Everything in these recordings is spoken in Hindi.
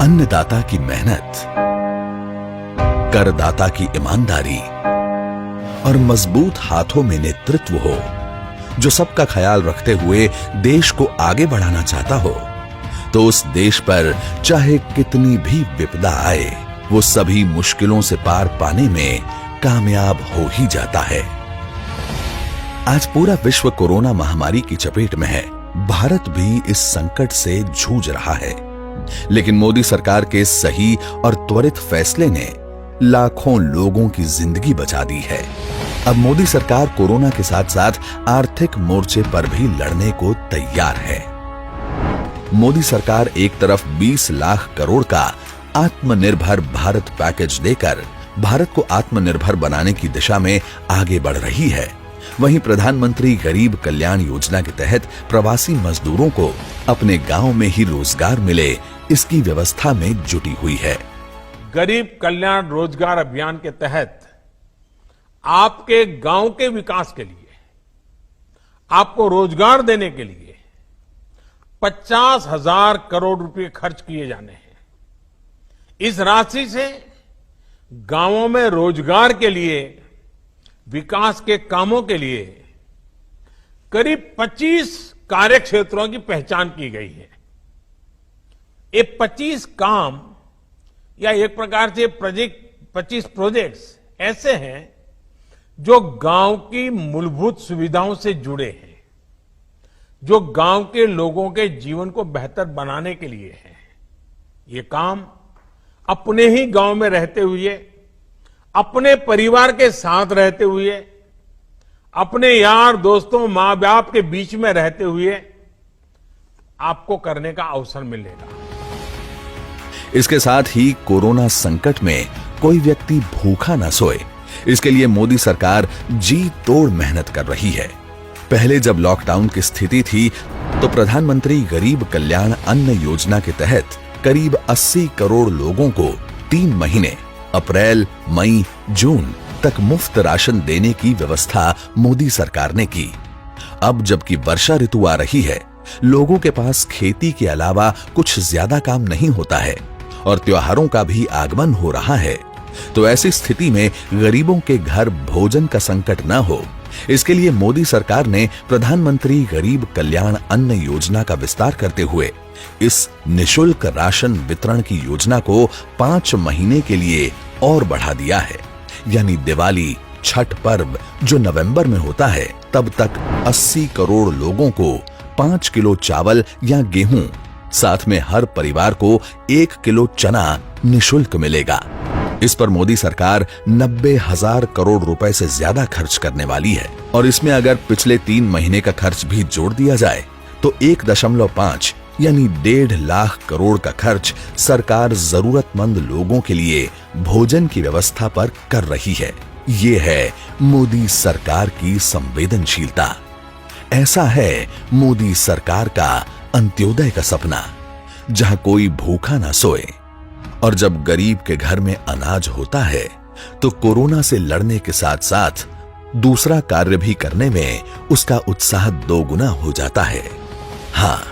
अन्नदाता की मेहनत, करदाता की ईमानदारी और मजबूत हाथों में नेतृत्व हो, जो सबका ख्याल रखते हुए देश को आगे बढ़ाना चाहता हो, तो उस देश पर चाहे कितनी भी विपदा आए, वो सभी मुश्किलों से पार पाने में कामयाब हो ही जाता है। आज पूरा विश्व कोरोना महामारी की चपेट में है। भारत भी इस संकट से जूझ रहा है, लेकिन मोदी सरकार के सही और त्वरित फैसले ने लाखों लोगों की जिंदगी बचा दी है। अब मोदी सरकार कोरोना के साथ साथ आर्थिक मोर्चे पर भी लड़ने को तैयार है। मोदी सरकार एक तरफ 20 लाख करोड़ का आत्मनिर्भर भारत पैकेज देकर भारत को आत्मनिर्भर बनाने की दिशा में आगे बढ़ रही है, वहीं प्रधानमंत्री गरीब कल्याण योजना के तहत प्रवासी मजदूरों को अपने गांव में ही रोजगार मिले, इसकी व्यवस्था में जुटी हुई है। गरीब कल्याण रोजगार अभियान के तहत आपके गांव के विकास के लिए, आपको रोजगार देने के लिए 50,000 करोड़ रुपए खर्च किए जाने हैं। इस राशि से गांवों में रोजगार के लिए, विकास के कामों के लिए करीब 25 कार्य क्षेत्रों की पहचान की गई है। ये 25 काम या एक प्रकार से 25 प्रोजेक्ट्स ऐसे हैं जो गांव की मूलभूत सुविधाओं से जुड़े हैं, जो गांव के लोगों के जीवन को बेहतर बनाने के लिए है। ये काम अपने ही गांव में रहते हुए, अपने परिवार के साथ रहते हुए, अपने यार दोस्तों मां बाप के बीच में रहते हुए आपको करने का अवसर मिलेगा। इसके साथ ही कोरोना संकट में कोई व्यक्ति भूखा न सोए, इसके लिए मोदी सरकार जी तोड़ मेहनत कर रही है। पहले जब लॉकडाउन की स्थिति थी तो प्रधानमंत्री गरीब कल्याण अन्न योजना के तहत करीब 80 करोड़ लोगों को 3 महीने अप्रैल, मई, जून तक मुफ्त राशन देने की व्यवस्था मोदी सरकार ने की। अब जबकि वर्षा ऋतु आ रही है, लोगों के पास खेती के अलावा कुछ ज्यादा काम नहीं होता है और त्योहारों का भी आगमन हो रहा है, तो ऐसी स्थिति में गरीबों के घर भोजन का संकट न हो, इसके लिए मोदी सरकार ने प्रधानमंत्री गरीब कल्याण अन्न योजना का विस्तार करते हुए इस निशुल्क राशन वितरण की योजना को 5 महीने के लिए और बढ़ा दिया है। यानी दिवाली, छठ पर्व जो नवंबर में होता है, तब तक 80 करोड़ लोगों को 5 किलो चावल या गेहूं, साथ में हर परिवार को 1 किलो चना निशुल्क मिलेगा। इस पर मोदी सरकार 90,000 करोड़ रुपए से ज्यादा खर्च करने वाली है और इसमें अगर पिछले 3 महीने का खर्च भी जोड़ दिया जाए तो 1.5 यानी 1.5 लाख करोड़ का खर्च सरकार जरूरतमंद लोगों के लिए भोजन की व्यवस्था पर कर रही है। ये है मोदी सरकार की संवेदनशीलता। ऐसा है मोदी सरकार का अंत्योदय का सपना, जहां कोई भूखा ना सोए। और जब गरीब के घर में अनाज होता है तो कोरोना से लड़ने के साथ साथ दूसरा कार्य भी करने में उसका उत्साह 2 गुना हो जाता है। हाँ,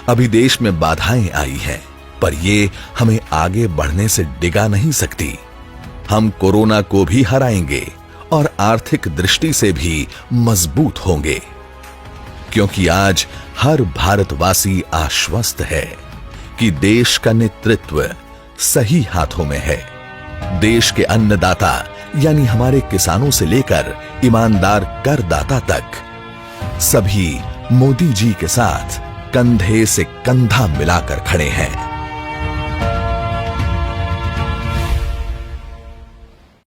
अभी देश में बाधाएं आई हैं, पर ये हमें आगे बढ़ने से डिगा नहीं सकती। हम कोरोना को भी हराएंगे और आर्थिक दृष्टि से भी मजबूत होंगे, क्योंकि आज हर भारतवासी आश्वस्त है कि देश का नेतृत्व सही हाथों में है। देश के अन्नदाता यानी हमारे किसानों से लेकर ईमानदार करदाता तक सभी मोदी जी के साथ कंधे से कंधा मिलाकर खड़े हैं।